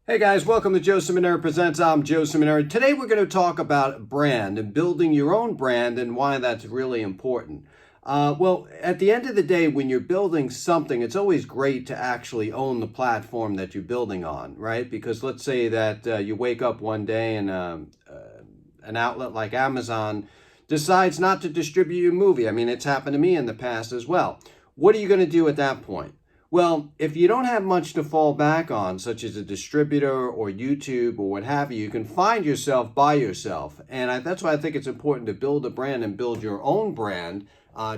Hey guys, welcome to Joe Ciminera Presents. I'm Joe Ciminera. Today we're going to talk about brand and building your own brand and why that's really important. Well, at the end of the day, when you're building something, it's always great to actually own the platform that you're building on, right? Because let's say that you wake up one day and an outlet like Amazon decides not to distribute your movie. I mean, it's happened to me in the past as well. What are you going to do at that point? Well, if you don't have much to fall back on, such as a distributor or YouTube or what have you, you can find yourself by yourself. And that's why I think it's important to build a brand and build your own brand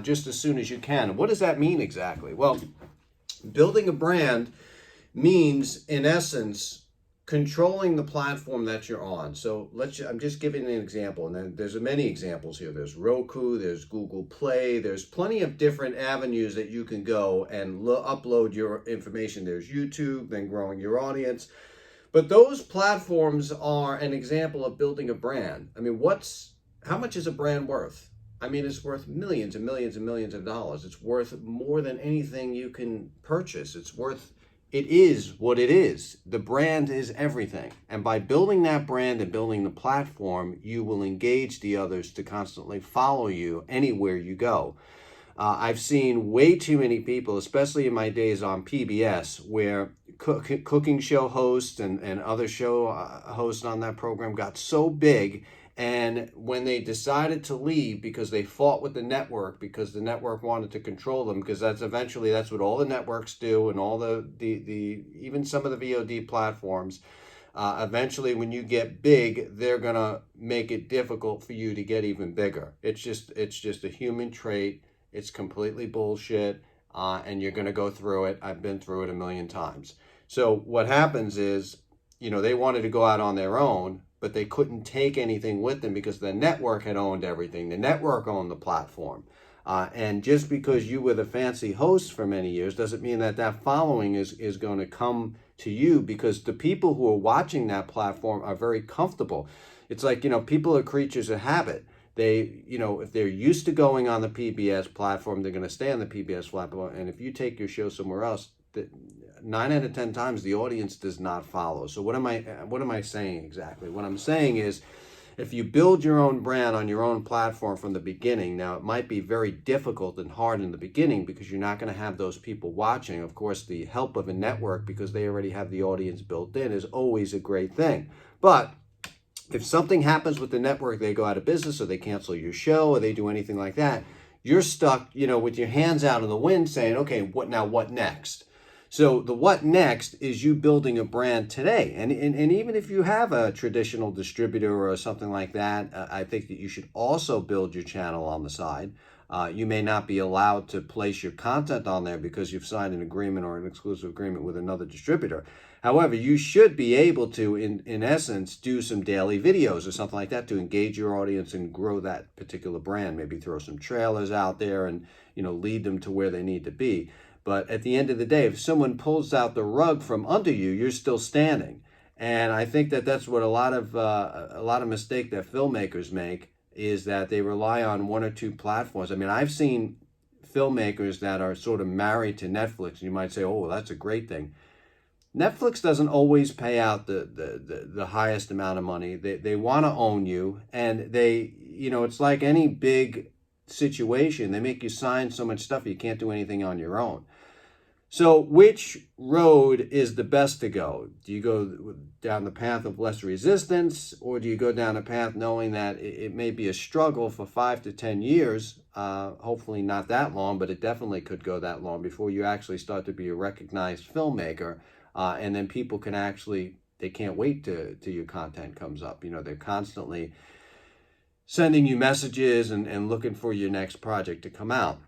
just as soon as you can. What does that mean exactly? Well, building a brand means, in essence, controlling the platform that you're on. So I'm just giving an example, and then there's many examples here. There's Roku, there's Google Play, there's plenty of different avenues that you can go and upload your information. There's YouTube, then growing your audience. But those platforms are an example of building a brand. I mean, how much is a brand worth? I mean, it's worth millions and millions and millions of dollars. It's worth more than anything you can purchase. It is what it is. The brand is everything. And by building that brand and building the platform, you will engage the others to constantly follow you anywhere you go. I've seen way too many people, especially in my days on PBS, where cooking show hosts and other show hosts on that program got so big. And when they decided to leave because they fought with the network, because the network wanted to control them, because that's what all the networks do, and all the even some of the VOD platforms. Eventually, when you get big, they're gonna make it difficult for you to get even bigger. It's just a human trait. It's completely bullshit, and you're gonna go through it. I've been through it a million times. So what happens is, they wanted to go out on their own, but they couldn't take anything with them because the network had owned everything. The network owned the platform. And just because you were the fancy host for many years doesn't mean that following is going to come to you, because the people who are watching that platform are very comfortable. It's like, people are creatures of habit. They, if they're used to going on the PBS platform, they're going to stay on the PBS platform. And if you take your show somewhere else, 9 out of 10 times the audience does not follow. So what am I saying exactly? What I'm saying is, if you build your own brand on your own platform from the beginning, now it might be very difficult and hard in the beginning because you're not going to have those people watching. Of course, the help of a network, because they already have the audience built in, is always a great thing. But if something happens with the network, they go out of business or they cancel your show or they do anything like that, you're stuck, with your hands out in the wind saying, okay, what next? So the what next is you building a brand today. And even if you have a traditional distributor or something like that, I think that you should also build your channel on the side. You may not be allowed to place your content on there because you've signed an agreement or an exclusive agreement with another distributor. However, you should be able to, in essence, do some daily videos or something like that to engage your audience and grow that particular brand. Maybe throw some trailers out there and, lead them to where they need to be. But at the end of the day, if someone pulls out the rug from under you, you're still standing. And I think that that's what a lot of mistake that filmmakers make, is that they rely on one or two platforms. I mean, I've seen filmmakers that are sort of married to Netflix. You might say, oh, well, that's a great thing. Netflix doesn't always pay out the highest amount of money. They want to own you, and it's like any big situation. They make you sign so much stuff you can't do anything on your own. So which road is the best to go? Do you go down the path of less resistance, or do you go down a path knowing that it may be a struggle for 5 to 10 years, hopefully not that long, but it definitely could go that long before you actually start to be a recognized filmmaker, and then people they can't wait till your content comes up. They're constantly sending you messages and looking for your next project to come out.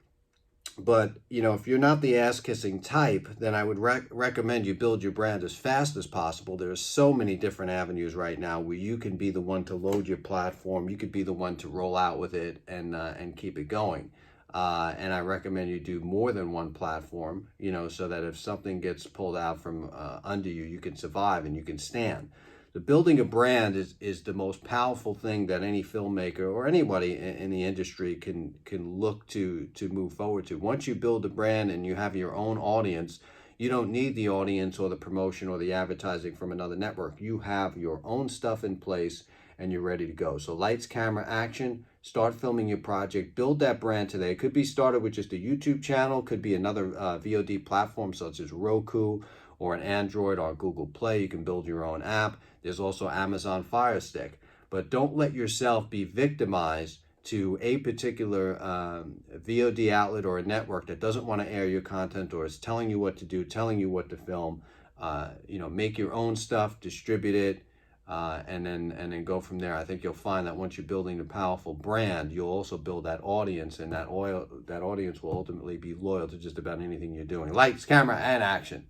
But, if you're not the ass-kissing type, then I would recommend you build your brand as fast as possible. There are so many different avenues right now where you can be the one to load your platform. You could be the one to roll out with it and keep it going. And I recommend you do more than one platform, so that if something gets pulled out from under you, you can survive and you can stand. The building a brand is the most powerful thing that any filmmaker or anybody in the industry can look to move forward to. Once you build a brand and you have your own audience, You don't need the audience or the promotion or the advertising from another network. You have your own stuff in place and you're ready to go. So lights, camera, action, start filming your project, build that brand today. It could be started with just a YouTube channel, could be another VOD platform such as Roku or an Android or Google Play. You can build your own app. There's also Amazon Fire Stick. But don't let yourself be victimized to a particular VOD outlet or a network that doesn't want to air your content or is telling you what to do, telling you what to film. Make your own stuff, distribute it, and then go from there. I think you'll find that once you're building a powerful brand, you'll also build that audience, and that audience will ultimately be loyal to just about anything you're doing. Lights, camera, and action.